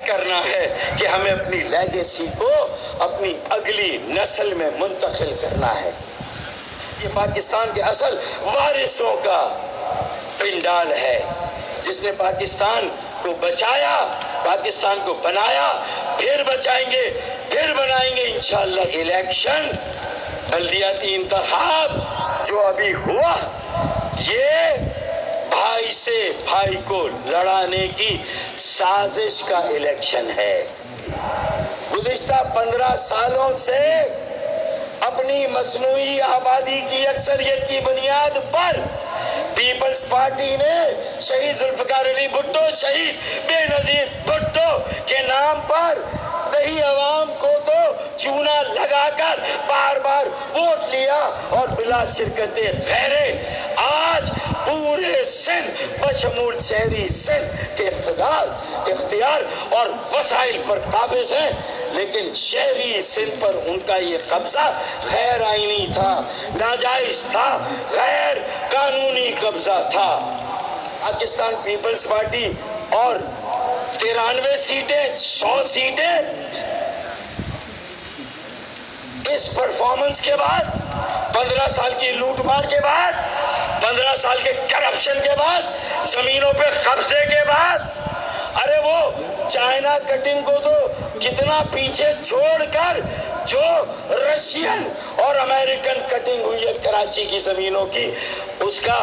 کرنا ہے کہ ہمیں اپنی لیگیسی کو اپنی اگلی نسل میں منتقل کرنا ہے. یہ پاکستان کے اصل وارثوں کا پنڈال ہے جس نے پاکستان کو بچایا، پاکستان کو بنایا، پھر بچائیں گے، پھر بنائیں گے انشاءاللہ. الیکشن، بلدیاتی انتخاب جو ابھی ہوا، یہ بھائی سے بھائی کو لڑانے کی سازش کا الیکشن ہے. گزشتہ 15 سالوں سے اپنی مصنوعی آبادی کی اکثریت کی بنیاد پر پیپلز پارٹی نے شہید ذوالفقار علی بھٹو، شہید بے نظیر بھٹو کے نام پر دیہی عوام کو تو چونا لگا کر بار بار ووٹ لیا اور بلا شرکت غیرے آج پورے سندھ بشمول شہری سندھ کے اختیار اور وسائل پر قابض ہیں. لیکن شہری سندھ پر ان کا یہ قبضہ غیر آئینی تھا، ناجائز تھا، غیر قانونی قبضہ تھا. پاکستان پیپلز پارٹی اور 93 سیٹیں، 100 سیٹیں اس پرفارمنس کے بعد، 15 سال کی لوٹ مار کے بعد، 15 سال کے کرپشن کے بعد، زمینوں پہ قبضے کے بعد، ارے وہ چائنا کٹنگ کو تو کتنا پیچھے چھوڑ کر جو رشین اور امریکن کٹنگ ہوئی ہے کراچی کی زمینوں کی، اس کا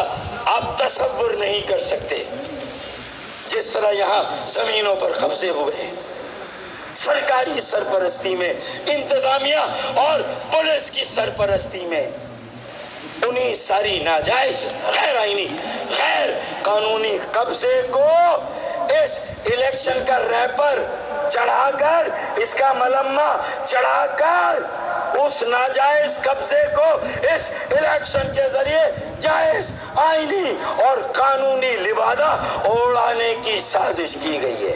آپ تصور نہیں کر سکتے. جس طرح یہاں زمینوں پر قبضے ہوئے ہیں، سرکاری سرپرستی میں، انتظامیہ اور پولیس کی سرپرستی میں، انہی ساری ناجائز، غیر آئینی، غیر قانونی قبضے کو اس الیکشن کا ریپر چڑھا کر، اس کا ملمہ چڑھا کر، اس ناجائز قبضے کو اس الیکشن کے ذریعے جائز، آئینی اور قانونی لبادہ اوڑھانے کی سازش کی گئی ہے.